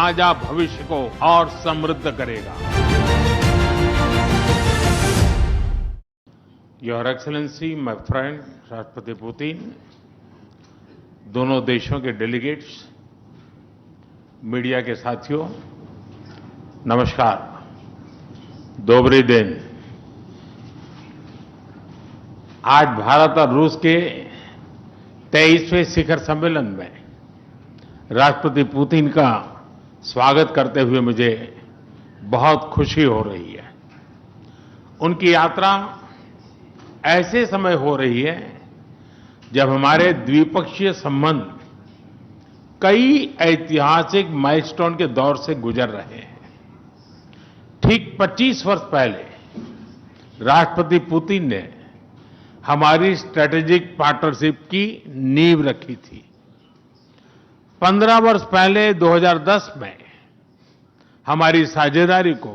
ताजा भविष्य को और समृद्ध करेगा। योर एक्सेलेंसी, माय फ्रेंड राष्ट्रपति पुतिन, दोनों देशों के डेलीगेट्स, मीडिया के साथियों, नमस्कार, दोबरी दिन। आज भारत और रूस के 23वें शिखर सम्मेलन में राष्ट्रपति पुतिन का स्वागत करते हुए मुझे बहुत खुशी हो रही है। उनकी यात्रा ऐसे समय हो रही है जब हमारे द्विपक्षीय संबंध कई ऐतिहासिक माइलस्टोन के दौर से गुजर रहे हैं। ठीक 25 वर्ष पहले राष्ट्रपति पुतिन ने हमारी स्ट्रेटेजिक पार्टनरशिप की नींव रखी थी। 15 वर्ष पहले 2010 में हमारी साझेदारी को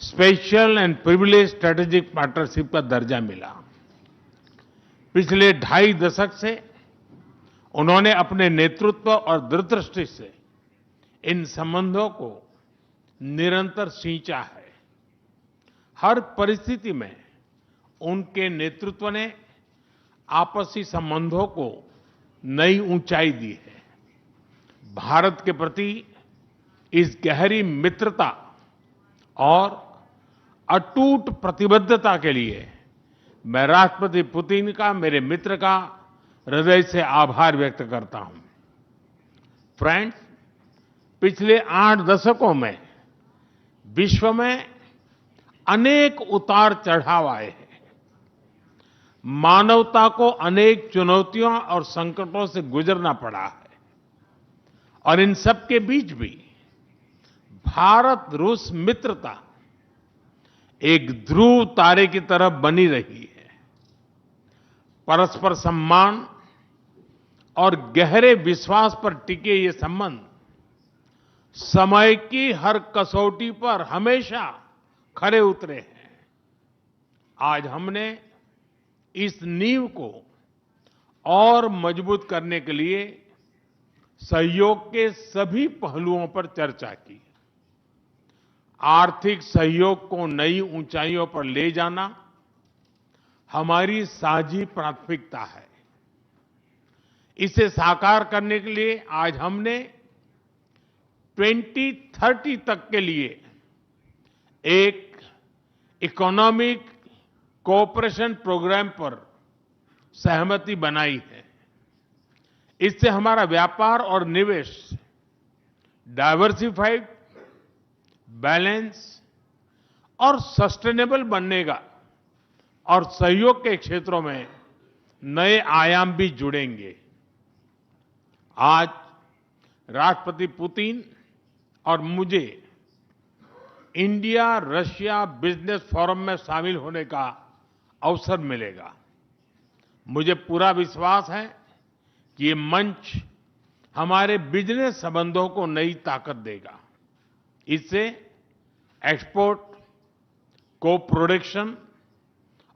special and privilege strategic partnership का दर्जा मिला। पिछले 2.5 दशक से उन्होंने अपने नेतृत्व और दूरदृष्टि से इन संबंधों को निरंतर सींचा है। हर परिस्थिति में उनके नेतृत्व ने आपसी संबंधों को नई ऊंचाई दी है। भारत के प्रति इस गहरी मित्रता और अटूट प्रतिबद्धता के लिए मैं राष्ट्रपति पुतिन का, मेरे मित्र का हृदय से आभार व्यक्त करता हूं। फ्रेंड्स, पिछले 8 दशकों में विश्व में अनेक उतार चढ़ाव आए हैं। मानवता को अनेक चुनौतियों और संकटों से गुजरना पड़ा है और इन सब के बीच भी भारत रूस मित्रता एक ध्रुव तारे की तरह बनी रही है। परस्पर सम्मान और गहरे विश्वास पर टिके ये संबंध समय की हर कसौटी पर हमेशा खरे उतरे हैं। आज हमने इस नींव को और मजबूत करने के लिए सहयोग के सभी पहलुओं पर चर्चा की। आर्थिक सहयोग को नई ऊंचाइयों पर ले जाना हमारी साझी प्राथमिकता है। इसे साकार करने के लिए आज हमने 2030 तक के लिए एक इकोनॉमिक कोऑपरेशन प्रोग्राम पर सहमति बनाई है। इससे हमारा व्यापार और निवेश डाइवर्सिफाइड, बैलेंस और सस्टेनेबल बनेगा और सहयोग के क्षेत्रों में नए आयाम भी जुड़ेंगे। आज राष्ट्रपति पुतिन और मुझे इंडिया रशिया बिजनेस फोरम में शामिल होने का अवसर मिलेगा। मुझे पूरा विश्वास है कि ये मंच हमारे बिजनेस संबंधों को नई ताकत देगा। इससे एक्सपोर्ट, को प्रोडक्शन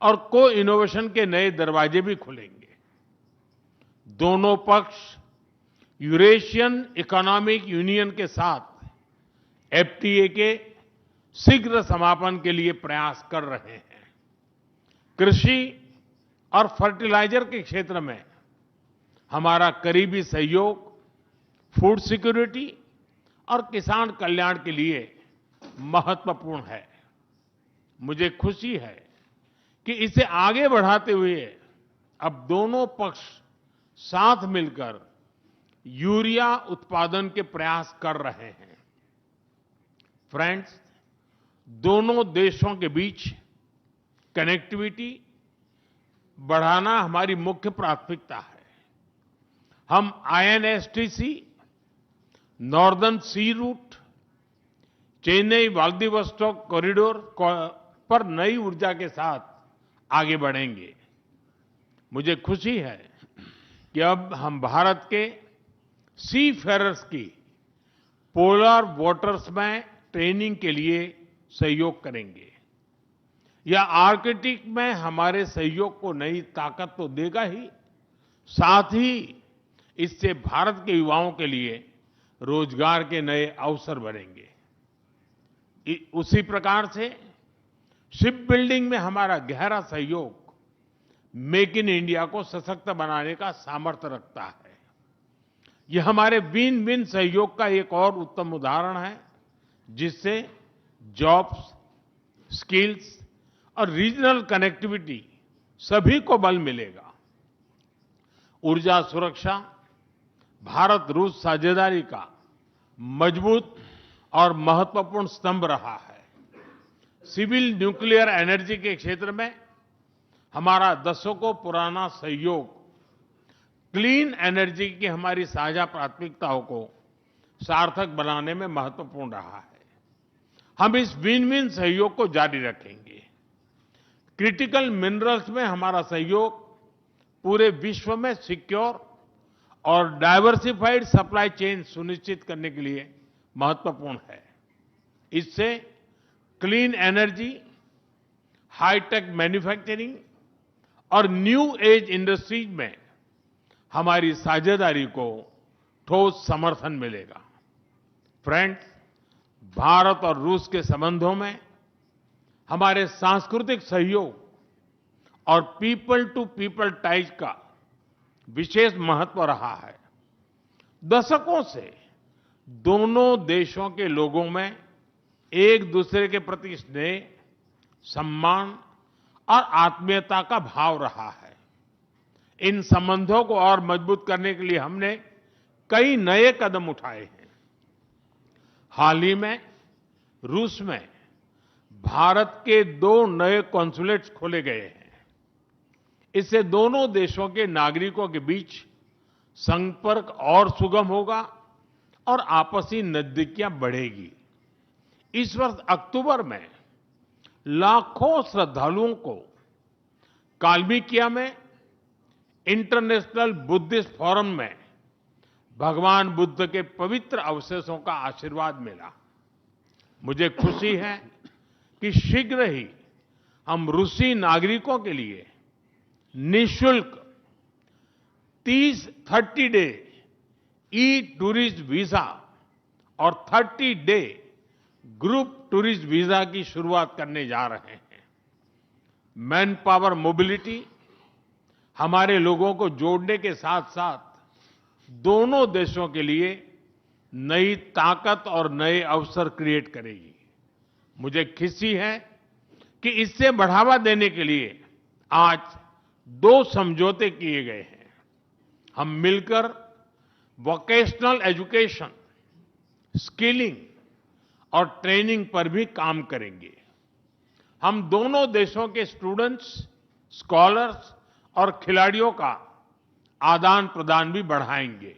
और को इनोवेशन के नए दरवाजे भी खुलेंगे। दोनों पक्ष यूरेशियन इकोनॉमिक यूनियन के साथ एफटीए के शीघ्र समापन के लिए प्रयास कर रहे हैं। कृषि और फर्टिलाइजर के क्षेत्र में हमारा करीबी सहयोग फूड सिक्योरिटी और किसान कल्याण के लिए महत्वपूर्ण है। मुझे खुशी है कि इसे आगे बढ़ाते हुए अब दोनों पक्ष साथ मिलकर यूरिया उत्पादन के प्रयास कर रहे हैं। फ्रेंड्स, दोनों देशों के बीच कनेक्टिविटी बढ़ाना हमारी मुख्य प्राथमिकता है। हम आईएनएसटीसी, नॉर्दर्न सी रूट, चेन्नई व्लादिवोस्टोक कॉरिडोर पर नई ऊर्जा के साथ आगे बढ़ेंगे। मुझे खुशी है कि अब हम भारत के सी फेरर्स की पोलर वाटर्स में ट्रेनिंग के लिए सहयोग करेंगे। यह आर्कटिक में हमारे सहयोग को नई ताकत तो देगा ही, साथ ही इससे भारत के युवाओं के लिए रोजगार के नए अवसर बनेंगे। उसी प्रकार से शिप बिल्डिंग में हमारा गहरा सहयोग मेक इन इंडिया को सशक्त बनाने का सामर्थ्य रखता है। यह हमारे विन विन सहयोग का एक और उत्तम उदाहरण है, जिससे जॉब्स, स्किल्स और रीजनल कनेक्टिविटी सभी को बल मिलेगा। ऊर्जा सुरक्षा भारत रूस साझेदारी का मजबूत और महत्वपूर्ण स्तंभ रहा है। सिविल न्यूक्लियर एनर्जी के क्षेत्र में हमारा दशकों पुराना सहयोग क्लीन एनर्जी की हमारी साझा प्राथमिकताओं को सार्थक बनाने में महत्वपूर्ण रहा है। हम इस विन विन सहयोग को जारी रखेंगे। क्रिटिकल मिनरल्स में हमारा सहयोग पूरे विश्व में सिक्योर और डाइवर्सिफाइड सप्लाई चेन सुनिश्चित करने के लिए महत्वपूर्ण है। इससे क्लीन एनर्जी, हाईटेक मैन्युफैक्चरिंग और न्यू एज इंडस्ट्रीज में हमारी साझेदारी को ठोस समर्थन मिलेगा। फ्रेंड्स, भारत और रूस के संबंधों में हमारे सांस्कृतिक सहयोग और पीपल टू पीपल टाइज का विशेष महत्व रहा है। दशकों से दोनों देशों के लोगों में एक दूसरे के प्रति स्नेह, सम्मान और आत्मीयता का भाव रहा है। इन संबंधों को और मजबूत करने के लिए हमने कई नए कदम उठाए हैं। हाल ही में रूस में भारत के 2 नए कॉन्सुलेट्स खोले गए हैं। इससे दोनों देशों के नागरिकों के बीच संपर्क और सुगम होगा और आपसी नजदीकियां बढ़ेगी। इस वर्ष अक्टूबर में लाखों श्रद्धालुओं को काल्मिकिया में इंटरनेशनल बुद्धिस्ट फोरम में भगवान बुद्ध के पवित्र अवशेषों का आशीर्वाद मिला। मुझे खुशी है कि शीघ्र ही हम रूसी नागरिकों के लिए निःशुल्क 30 डे ई टूरिस्ट वीजा और 30 डे ग्रुप टूरिस्ट वीजा की शुरुआत करने जा रहे हैं। मैन पावर मोबिलिटी हमारे लोगों को जोड़ने के साथ साथ दोनों देशों के लिए नई ताकत और नए अवसर क्रिएट करेगी। मुझे खुशी है कि इससे बढ़ावा देने के लिए आज 2 समझौते किए गए हैं। हम मिलकर वोकेशनल एजुकेशन, स्किलिंग और ट्रेनिंग पर भी काम करेंगे। हम दोनों देशों के स्टूडेंट्स, स्कॉलर्स और खिलाड़ियों का आदान प्रदान भी बढ़ाएंगे।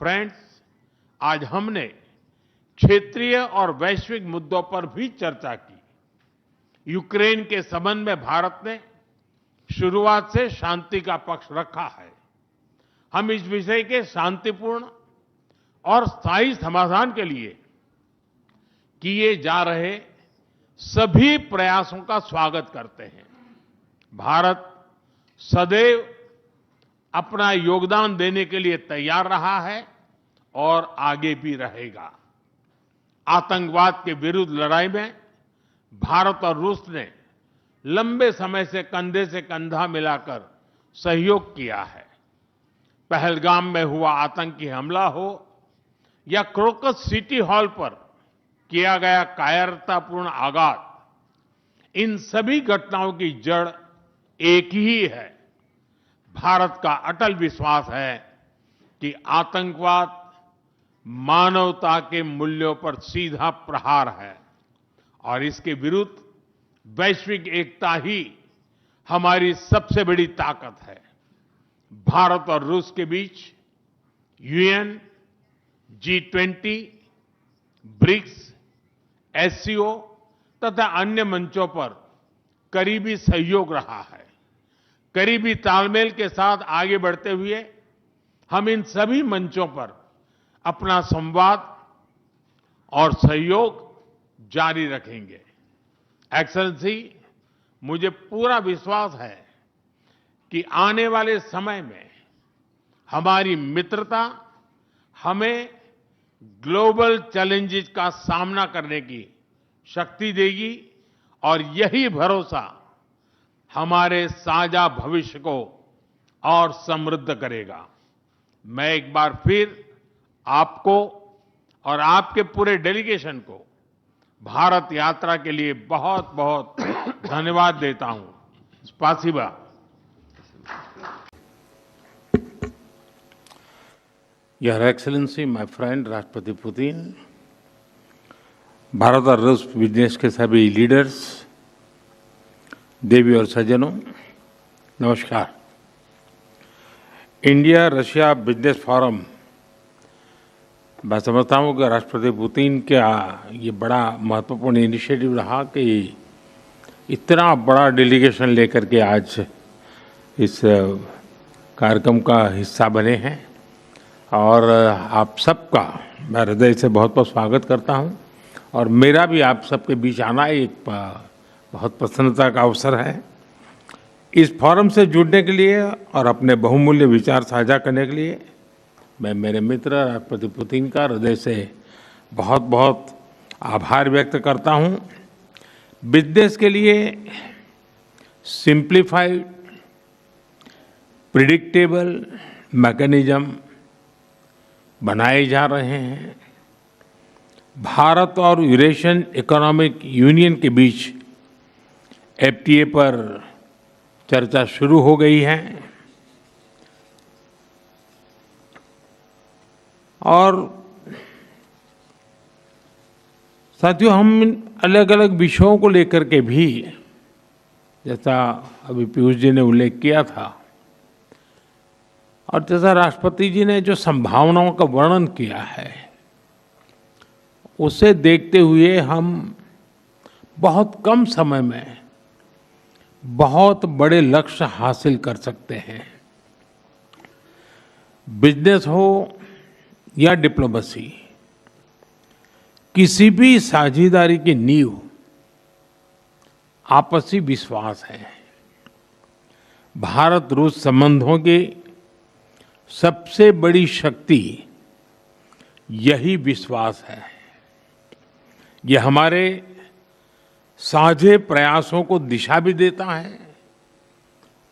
फ्रेंड्स, आज हमने क्षेत्रीय और वैश्विक मुद्दों पर भी चर्चा की। यूक्रेन के संबंध में भारत ने शुरुआत से शांति का पक्ष रखा है। हम इस विषय के शांतिपूर्ण और स्थायी समाधान के लिए किए जा रहे सभी प्रयासों का स्वागत करते हैं। भारत सदैव अपना योगदान देने के लिए तैयार रहा है और आगे भी रहेगा। आतंकवाद के विरुद्ध लड़ाई में भारत और रूस ने लंबे समय से कंधा मिलाकर सहयोग किया है। पहलगाम में हुआ आतंकी हमला हो या क्रोकस सिटी हॉल पर किया गया कायरतापूर्ण आघात, इन सभी घटनाओं की जड़ एक ही है। भारत का अटल विश्वास है कि आतंकवाद मानवता के मूल्यों पर सीधा प्रहार है और इसके विरुद्ध वैश्विक एकता ही हमारी सबसे बड़ी ताकत है। भारत और रूस के बीच यूएन, G20, ब्रिक्स, एससीओ तथा अन्य मंचों पर करीबी सहयोग रहा है। करीबी तालमेल के साथ आगे बढ़ते हुए हम इन सभी मंचों पर अपना संवाद और सहयोग जारी रखेंगे। एक्सेलेंसी, मुझे पूरा विश्वास है कि आने वाले समय में हमारी मित्रता हमें ग्लोबल चैलेंजेस का सामना करने की शक्ति देगी और यही भरोसा हमारे साझा भविष्य को और समृद्ध करेगा। मैं एक बार फिर आपको और आपके पूरे डेलीगेशन को भारत यात्रा के लिए बहुत बहुत धन्यवाद देता हूं। स्पासिबा। योर एक्सेलेंसी, माय फ्रेंड राष्ट्रपति पुतिन, भारत और रूस बिजनेस के सभी लीडर्स, देवी और सज्जनों, नमस्कार। इंडिया रशिया बिजनेस फोरम, मैं समझता हूँ कि राष्ट्रपति पुतिन का ये बड़ा महत्वपूर्ण इनिशिएटिव रहा कि इतना बड़ा डेलीगेशन लेकर के आज इस कार्यक्रम का हिस्सा बने हैं और आप सबका मैं हृदय से बहुत बहुत स्वागत करता हूँ और मेरा भी आप सबके बीच आना एक बहुत प्रसन्नता का अवसर है। इस फोरम से जुड़ने के लिए और अपने बहुमूल्य विचार साझा करने के लिए मैं मेरे मित्र राष्ट्रपति पुतिन का हृदय से बहुत बहुत आभार व्यक्त करता हूं। बिजनेस के लिए सिंप्लीफाइड, प्रिडिक्टेबल मैकेनिज्म बनाए जा रहे हैं। भारत और यूरेशियन इकोनॉमिक यूनियन के बीच एफटीए पर चर्चा शुरू हो गई है और साथियों, हम अलग अलग विषयों को लेकर के भी, जैसा अभी पीयूष जी ने उल्लेख किया था और जैसा राष्ट्रपति जी ने जो संभावनाओं का वर्णन किया है, उसे देखते हुए हम बहुत कम समय में बहुत बड़े लक्ष्य हासिल कर सकते हैं। बिजनेस हो या डिप्लोमेसी, किसी भी साझेदारी की नींव आपसी विश्वास है। भारत रूस संबंधों की सबसे बड़ी शक्ति यही विश्वास है। यह हमारे साझे प्रयासों को दिशा भी देता है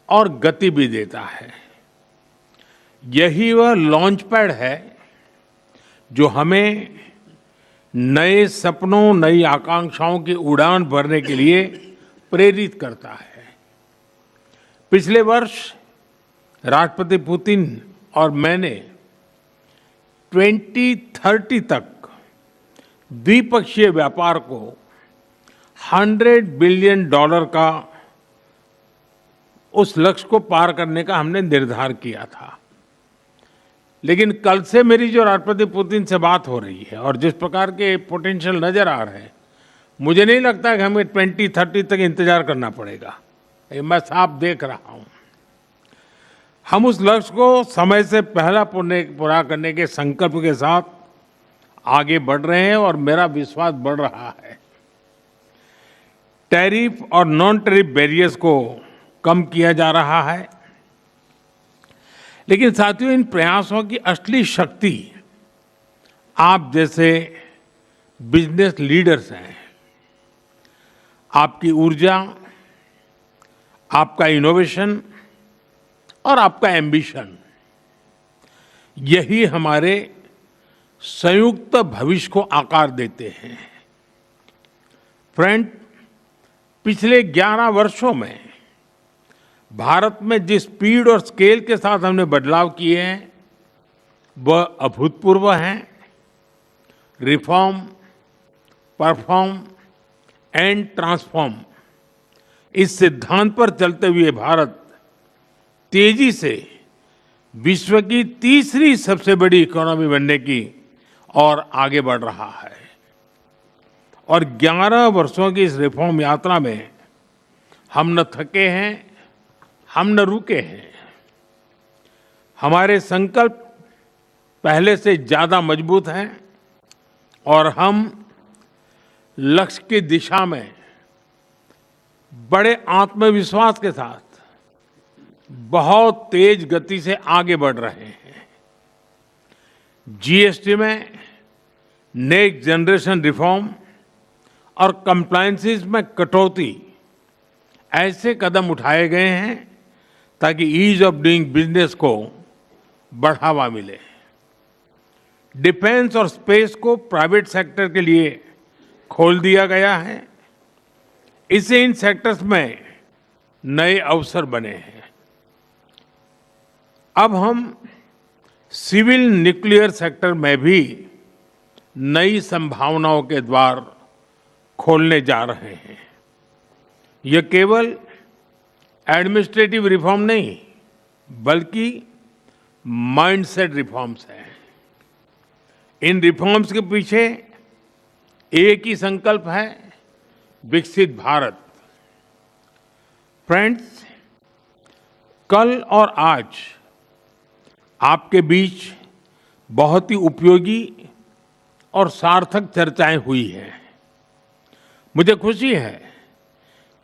और गति भी देता है। यही वह लॉन्च पैड है जो हमें नए सपनों, नई आकांक्षाओं की उड़ान भरने के लिए प्रेरित करता है। पिछले वर्ष राष्ट्रपति पुतिन और मैंने 2030 तक द्विपक्षीय व्यापार को $100 बिलियन का उस लक्ष्य को पार करने का हमने निर्धार किया था। लेकिन कल से मेरी जो राष्ट्रपति पुतिन से बात हो रही है और जिस प्रकार के पोटेंशियल नजर आ रहे हैं, मुझे नहीं लगता कि हमें 2030 तक इंतजार करना पड़ेगा। ये मैं साफ देख रहा हूं। हम उस लक्ष्य को समय से पहला पूरा करने के संकल्प के साथ आगे बढ़ रहे हैं और मेरा विश्वास बढ़ रहा है। टैरिफ और नॉन टैरिफ बैरियर्स को कम किया जा रहा है, लेकिन साथियों, इन प्रयासों की असली शक्ति आप जैसे बिजनेस लीडर्स हैं। आपकी ऊर्जा, आपका इनोवेशन और आपका एम्बिशन, यही हमारे संयुक्त भविष्य को आकार देते हैं। फ्रेंड, पिछले 11 वर्षों में भारत में जिस स्पीड और स्केल के साथ हमने बदलाव किए हैं, वह अभूतपूर्व हैं। रिफॉर्म, परफॉर्म एंड ट्रांसफॉर्म, इस सिद्धांत पर चलते हुए भारत तेजी से विश्व की तीसरी सबसे बड़ी इकोनॉमी बनने की और आगे बढ़ रहा है। और 11 वर्षों की इस रिफॉर्म यात्रा में हम न थके हैं, हम न रुके हैं। हमारे संकल्प पहले से ज्यादा मजबूत हैं और हम लक्ष्य की दिशा में बड़े आत्मविश्वास के साथ बहुत तेज गति से आगे बढ़ रहे हैं। जीएसटी में नेक्स्ट जनरेशन रिफॉर्म और कंप्लायंसेस में कटौती ऐसे कदम उठाए गए हैं ताकि ईज ऑफ डूइंग बिजनेस को बढ़ावा मिले। डिफेंस और स्पेस को प्राइवेट सेक्टर के लिए खोल दिया गया है। इससे इन सेक्टर्स में नए अवसर बने हैं। अब हम सिविल न्यूक्लियर सेक्टर में भी नई संभावनाओं के द्वार खोलने जा रहे हैं। यह केवल एडमिनिस्ट्रेटिव रिफॉर्म नहीं, बल्कि माइंडसेट रिफॉर्म्स हैं। इन रिफॉर्म्स के पीछे एक ही संकल्प है, विकसित भारत। फ्रेंड्स, कल और आज आपके बीच बहुत ही उपयोगी और सार्थक चर्चाएं हुई हैं। मुझे खुशी है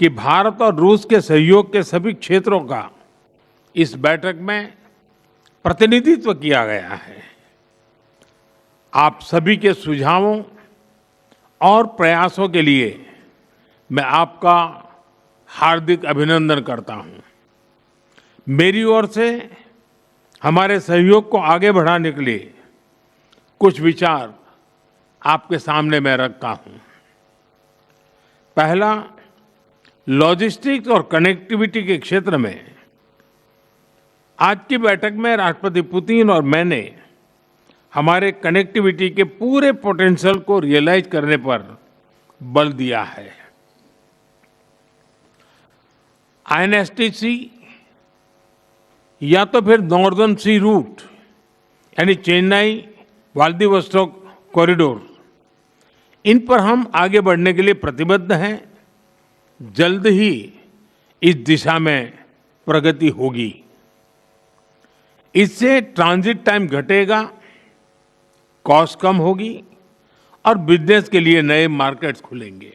कि भारत और रूस के सहयोग के सभी क्षेत्रों का इस बैठक में प्रतिनिधित्व किया गया है। आप सभी के सुझावों और प्रयासों के लिए मैं आपका हार्दिक अभिनंदन करता हूं। मेरी ओर से हमारे सहयोग को आगे बढ़ाने के लिए कुछ विचार आपके सामने मैं रखता हूं। पहला, लॉजिस्टिक्स और कनेक्टिविटी के क्षेत्र में आज की बैठक में राष्ट्रपति पुतिन और मैंने हमारे कनेक्टिविटी के पूरे पोटेंशियल को रियलाइज करने पर बल दिया है। आईएनएसटीसी या तो फिर नॉर्दर्न सी रूट यानी चेन्नई व्लादिवोस्टोक कॉरिडोर, इन पर हम आगे बढ़ने के लिए प्रतिबद्ध हैं। जल्द ही इस दिशा में प्रगति होगी। इससे ट्रांजिट टाइम घटेगा, कॉस्ट कम होगी और बिजनेस के लिए नए मार्केट्स खुलेंगे।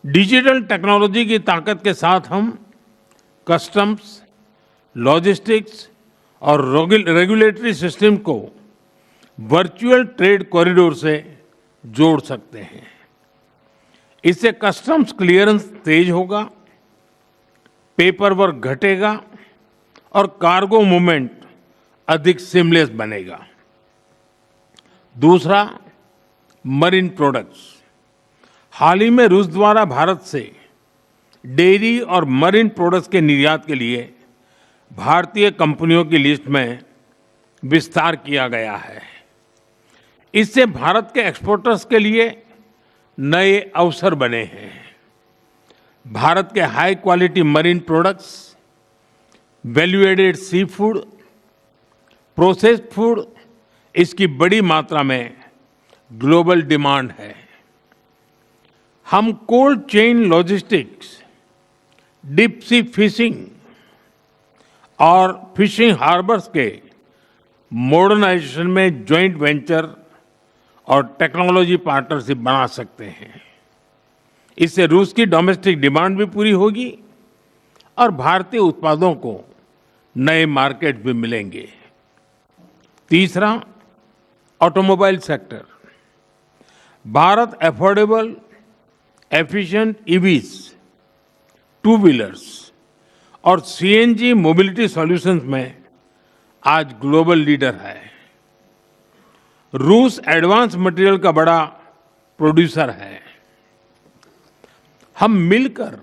डिजिटल टेक्नोलॉजी की ताकत के साथ हम कस्टम्स, लॉजिस्टिक्स और रेगुलेटरी सिस्टम को वर्चुअल ट्रेड कॉरिडोर से जोड़ सकते हैं। इससे कस्टम्स क्लियरेंस तेज होगा, पेपर वर्क घटेगा और कार्गो मूवमेंट अधिक सीमलेस बनेगा। दूसरा, मरीन प्रोडक्ट्स। हाल ही में रूस द्वारा भारत से डेयरी और मरीन प्रोडक्ट्स के निर्यात के लिए भारतीय कंपनियों की लिस्ट में विस्तार किया गया है। इससे भारत के एक्सपोर्टर्स के लिए नए अवसर बने हैं। भारत के high quality marine products, value added sea food, processed food, इसकी बड़ी मात्रा में ग्लोबल डिमांड है। हम cold chain logistics, deep sea fishing और फिशिंग हार्बर्स के मॉडर्नाइजेशन में जॉइंट वेंचर और टेक्नोलॉजी पार्टनरशिप बना सकते हैं। इससे रूस की डोमेस्टिक डिमांड भी पूरी होगी और भारतीय उत्पादों को नए मार्केट भी मिलेंगे। तीसरा, automobile sector. Bharat affordable, efficient EVs, two wheelers और सीएनजी मोबिलिटी सॉल्यूशंस में आज ग्लोबल लीडर है। रूस एडवांस मटेरियल का बड़ा प्रोड्यूसर है। हम मिलकर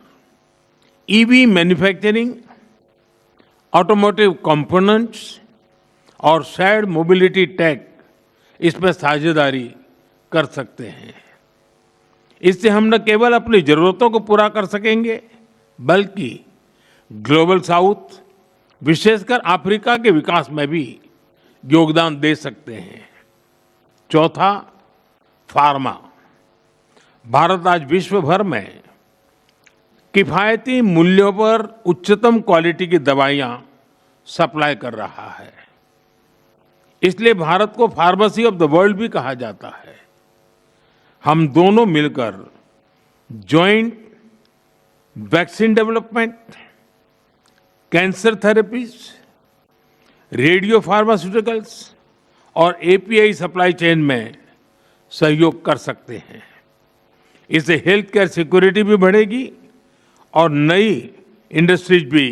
ईवी मैन्युफैक्चरिंग, ऑटोमोटिव कंपोनेंट्स और शेयर्ड मोबिलिटी टेक, इसमें साझेदारी कर सकते हैं। इससे हम न केवल अपनी जरूरतों को पूरा कर सकेंगे, बल्कि ग्लोबल साउथ, विशेषकर अफ्रीका के विकास में भी योगदान दे सकते हैं। चौथा, फार्मा। भारत आज विश्व भर में किफायती मूल्यों पर उच्चतम क्वालिटी की दवाइयां सप्लाई कर रहा है। इसलिए भारत को फार्मेसी ऑफ द वर्ल्ड भी कहा जाता है। हम दोनों मिलकर joint vaccine development, cancer therapies, radio pharmaceuticals और एपीआई सप्लाई चेन में सहयोग कर सकते हैं। इससे हेल्थ केयर सिक्योरिटी भी बढ़ेगी और नई इंडस्ट्रीज भी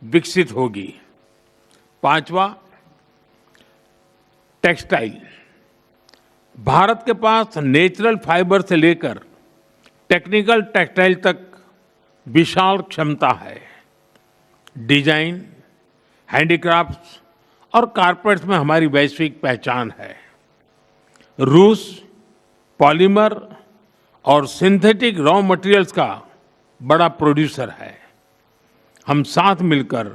विकसित होगी। पांचवा, टेक्सटाइल। भारत के पास नेचुरल फाइबर से लेकर टेक्निकल टेक्सटाइल तक विशाल क्षमता है। डिजाइन, हैंडीक्राफ्ट्स और कारपेट्स में हमारी वैश्विक पहचान है। रूस पॉलीमर और सिंथेटिक रॉ मटेरियल्स का बड़ा प्रोड्यूसर है। हम साथ मिलकर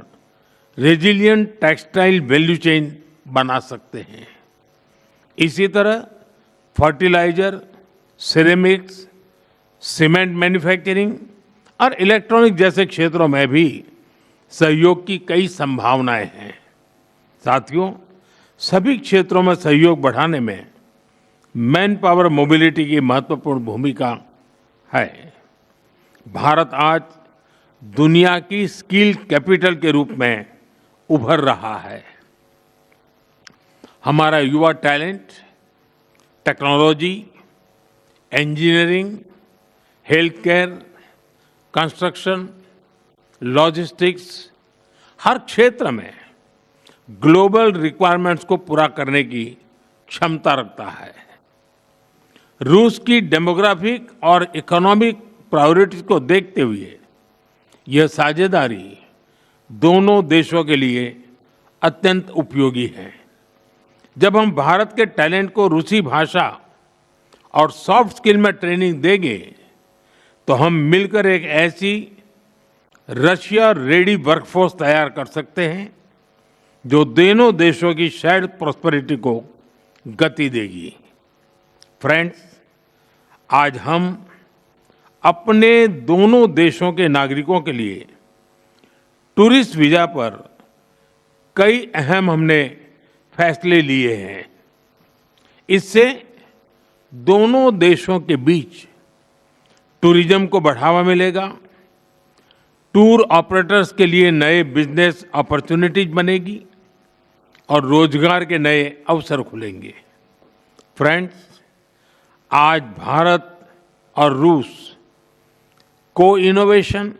रेजिलिएंट टेक्सटाइल वैल्यू चेन बना सकते हैं। इसी तरह फर्टिलाइजर, सिरेमिक्स, सीमेंट मैन्युफैक्चरिंग और इलेक्ट्रॉनिक जैसे क्षेत्रों में भी सहयोग की कई संभावनाएं हैं। साथियों, सभी क्षेत्रों में सहयोग बढ़ाने में मैन पावर मोबिलिटी की महत्वपूर्ण भूमिका है। भारत आज दुनिया की स्किल कैपिटल के रूप में उभर रहा है। हमारा युवा talent technology, engineering, health care, construction, logistics हर क्षेत्र में ग्लोबल रिक्वायरमेंट्स को पूरा करने की क्षमता रखता है। रूस की डेमोग्राफिक और इकोनॉमिक प्रायोरिटीज को देखते हुए यह साझेदारी दोनों देशों के लिए अत्यंत उपयोगी है। जब हम भारत के टैलेंट को रूसी भाषा और सॉफ्ट स्किल में ट्रेनिंग देंगे तो हम मिलकर एक ऐसी रशिया रेडी वर्कफोर्स तैयार कर सकते हैं जो दोनों देशों की शेयर्ड प्रॉस्पेरिटी को गति देगी। फ्रेंड्स, आज हम अपने दोनों देशों के नागरिकों के लिए टूरिस्ट वीजा पर कई अहम हमने फैसले लिए हैं। इससे दोनों देशों के बीच टूरिज्म को बढ़ावा मिलेगा, टूर ऑपरेटर्स के लिए नए बिजनेस अपॉर्चुनिटीज बनेगी और रोजगार के नए अवसर खुलेंगे। फ्रेंड्स, आज भारत और रूस को इनोवेशन,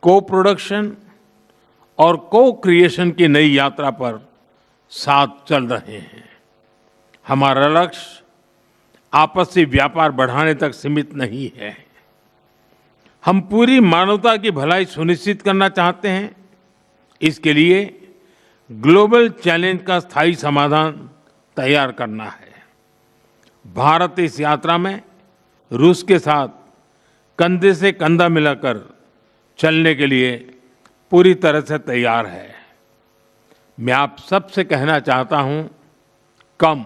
को प्रोडक्शन और को क्रिएशन की नई यात्रा पर साथ चल रहे हैं। हमारा लक्ष्य आपसी व्यापार बढ़ाने तक सीमित नहीं है। हम पूरी मानवता की भलाई सुनिश्चित करना चाहते हैं। इसके लिए ग्लोबल चैलेंज का स्थायी समाधान तैयार करना है। भारत इस यात्रा में रूस के साथ कंधे से कंधा मिलाकर चलने के लिए पूरी तरह से तैयार है। मैं आप सबसे कहना चाहता हूं, कम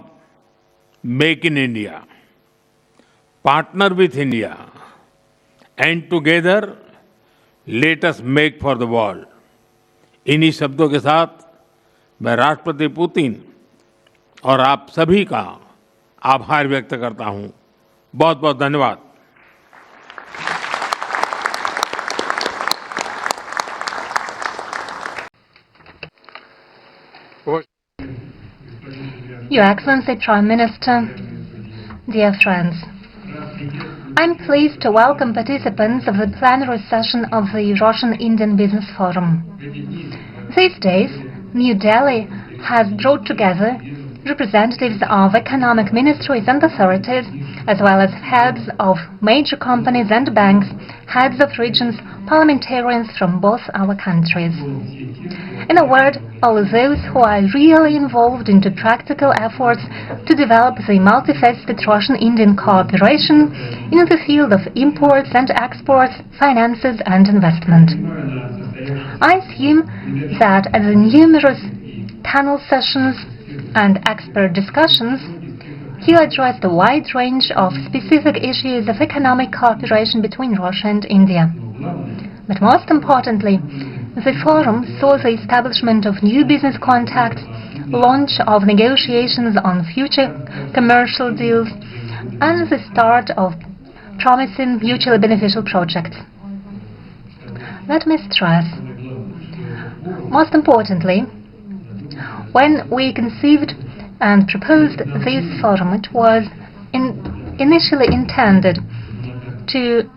make in India, partner with India and together let us make for the world. इन्हीं शब्दों के साथ मैं राष्ट्रपति पुतिन और आप सभी का आभार व्यक्त करता हूं। बहुत बहुत धन्यवाद। Your Excellency Prime Minister, dear friends, I'm pleased to welcome participants of the plenary session of the Russian-Indian Business Forum. These days, New Delhi has brought together representatives of economic ministries and authorities, as well as heads of major companies and banks, heads of regions, parliamentarians from both our countries. In a word, all those who are really involved into practical efforts to develop the multifaceted Russian-Indian cooperation in the field of imports and exports, finances and investment. I assume that at the numerous panel sessions and expert discussions, he addressed a wide range of specific issues of economic cooperation between Russia and India. But most importantly, the forum saw the establishment of new business contacts, launch of negotiations on future commercial deals, and the start of promising mutually beneficial projects. Let me stress, most importantly, when we conceived and proposed this forum, it was initially intended to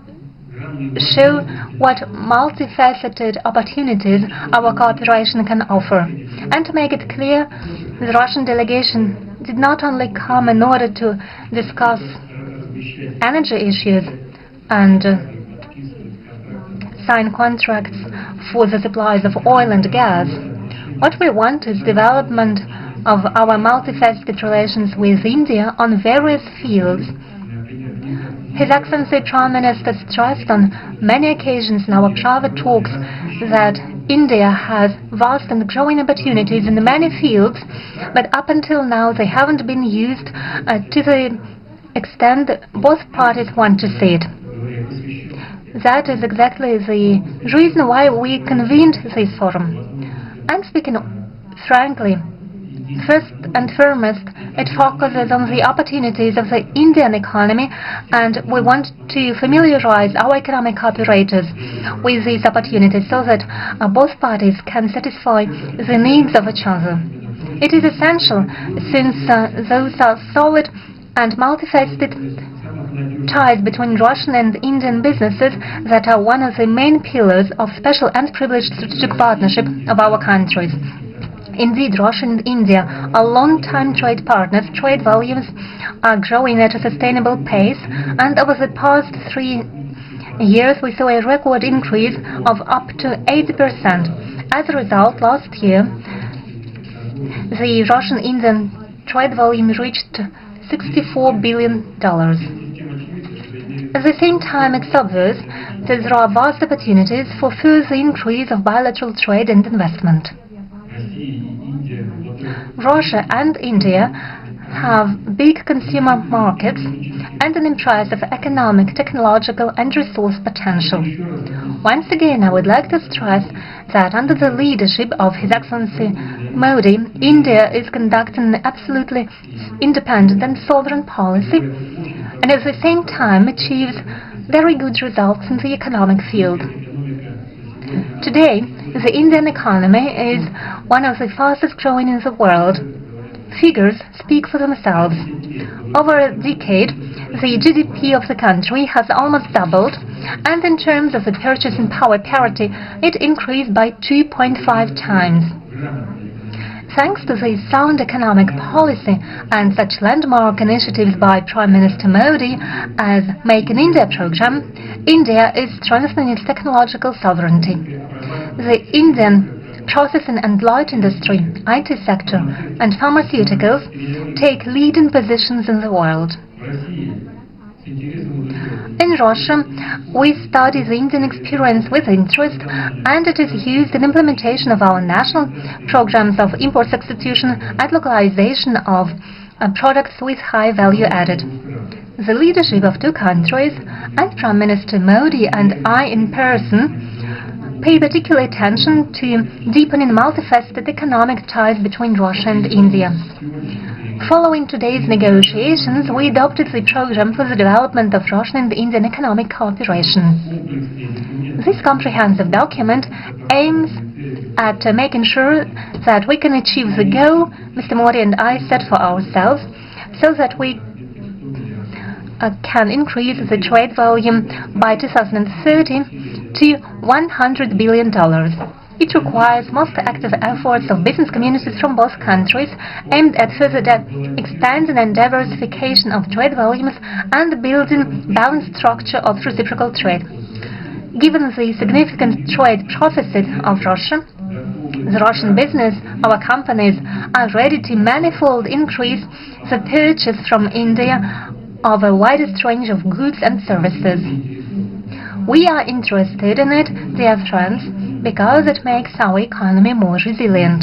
show what multifaceted opportunities our cooperation can offer, and to make it clear, the Russian delegation did not only come in order to discuss energy issues and sign contracts for the supplies of oil and gas. What we want is development of our multifaceted relations with India on various fields. His Excellency Prime Minister stressed on many occasions in our private talks that India has vast and growing opportunities in many fields, but up until now they haven't been used to the extent both parties want to see it. That is exactly the reason why we convened this forum. And speaking frankly, first and foremost, it focuses on the opportunities of the Indian economy, and we want to familiarize our economic operators with these opportunities so that both parties can satisfy the needs of each other. It is essential, since those are solid and multifaceted ties between Russian and Indian businesses that are one of the main pillars of special and privileged strategic partnership of our countries. Indeed, Russia and India are long-time trade partners. Trade volumes are growing at a sustainable pace, and over the past 3 years we saw a record increase of up to 80%. As a result, last year the Russian-Indian trade volume reached $64 billion. At the same time, it's obvious that there are vast opportunities for further increase of bilateral trade and investment. Russia and India have big consumer markets and an impressive economic, technological and resource potential. Once again, I would like to stress that under the leadership of His Excellency Modi, India is conducting an absolutely independent and sovereign policy, and at the same time achieves very good results in the economic field. Today, the Indian economy is one of the fastest growing in the world. Figures speak for themselves. Over a decade, the GDP of the country has almost doubled, and in terms of the purchasing power parity, it increased by 2.5 times. Thanks to the sound economic policy and such landmark initiatives by Prime Minister Modi as Make in India program, India is strengthening its technological sovereignty. The Indian processing and light industry, IT sector, and pharmaceuticals take leading positions in the world. In Russia, we study the Indian experience with interest, and it is used in implementation of our national programs of import substitution and localization of products with high value added. The leadership of two countries, and Prime Minister Modi and I in person, pay particular attention to deepening multifaceted economic ties between Russia and India. Following today's negotiations, we adopted the program for the development of Russian and Indian economic cooperation. This comprehensive document aims at making sure that we can achieve the goal Mr. Modi and I set for ourselves, so that we can increase the trade volume by 2030 to $100 billion. It requires most active efforts of business communities from both countries, aimed at further expanding and diversification of trade volumes and building balanced structure of reciprocal trade. Given the significant trade processes of Russia, the Russian business, our companies, are ready to manifold increase the purchase from India of a widest range of goods and services. We are interested in it, dear friends, because it makes our economy more resilient.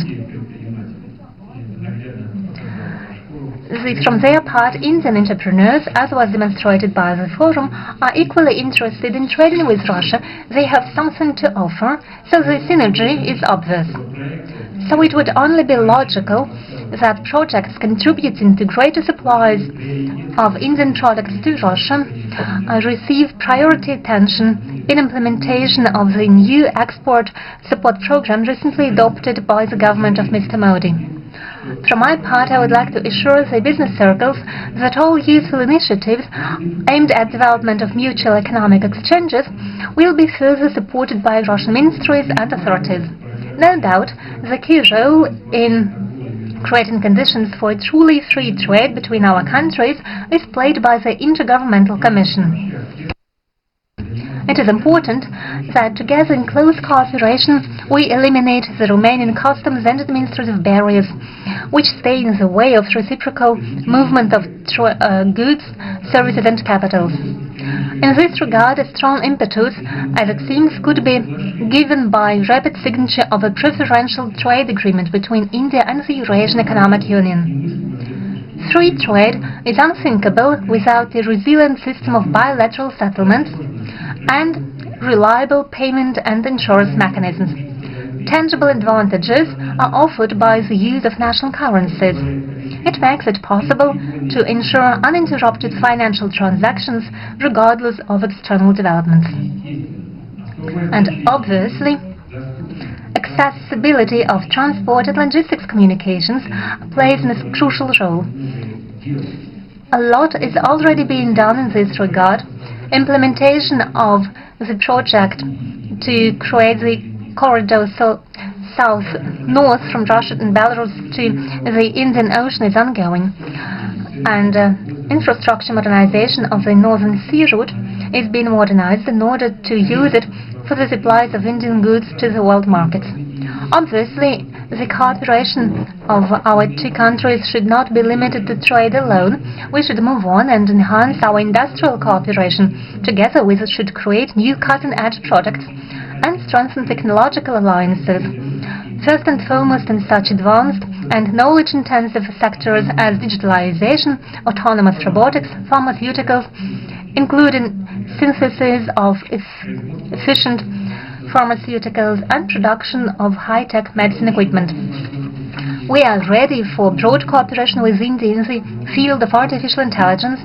From their part, Indian entrepreneurs, as was demonstrated by the forum, are equally interested in trading with Russia. They have something to offer, so the synergy is obvious. So it would only be logical that projects contributing to greater supplies of Indian products to Russia receive priority attention in implementation of the new export support program recently adopted by the government of Mr. Modi. From my part, I would like to assure the business circles that all useful initiatives aimed at development of mutual economic exchanges will be further supported by Russian ministries and authorities. No doubt, the key role in creating conditions for a truly free trade between our countries is played by the Intergovernmental Commission. It is important that together in close cooperation we eliminate the Romanian customs and administrative barriers which stay in the way of reciprocal movement of goods, services and capitals. In this regard, a strong impetus, as it seems, could be given by rapid signature of a preferential trade agreement between India and the Eurasian Economic Union. Free trade is unthinkable without a resilient system of bilateral settlements and reliable payment and insurance mechanisms. Tangible advantages are offered by the use of national currencies. It makes it possible to ensure uninterrupted financial transactions regardless of external developments. And obviously, accessibility of transport and logistics communications plays a crucial role. A lot is already being done in this regard. Implementation of the project to create the corridor south-north from Russia and Belarus to the Indian Ocean is ongoing, and infrastructure modernization of the Northern Sea route is being modernized in order to use it for the supplies of Indian goods to the world markets. Obviously, the cooperation of our two countries should not be limited to trade alone. We should move on and enhance our industrial cooperation. Together we should create new cutting-edge products and strengthen technological alliances. First and foremost in such advanced and knowledge-intensive sectors as digitalization, autonomous robotics, pharmaceuticals, including synthesis of efficient pharmaceuticals and production of high-tech medicine equipment. We are ready for broad cooperation with India in the field of artificial intelligence,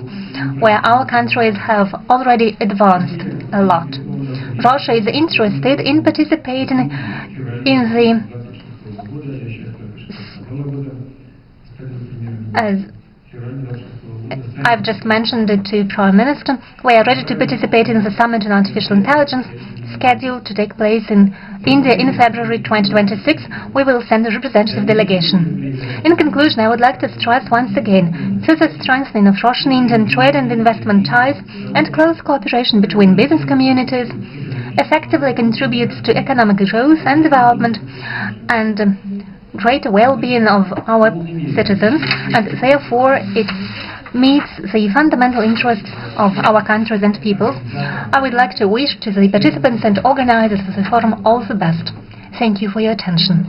where our countries have already advanced a lot. Russia is interested in participating in the as I've just mentioned it to Prime Minister, we are ready to participate in the Summit on Artificial Intelligence scheduled to take place in India in February 2026. We will send a representative delegation. In conclusion, I would like to stress once again further strengthening of Russian-Indian trade and investment ties and close cooperation between business communities effectively contributes to economic growth and development and greater well-being of our citizens, and therefore it meets the fundamental interests of our countries and peoples. I would like to wish to the participants and organizers of the forum all the best. Thank you for your attention.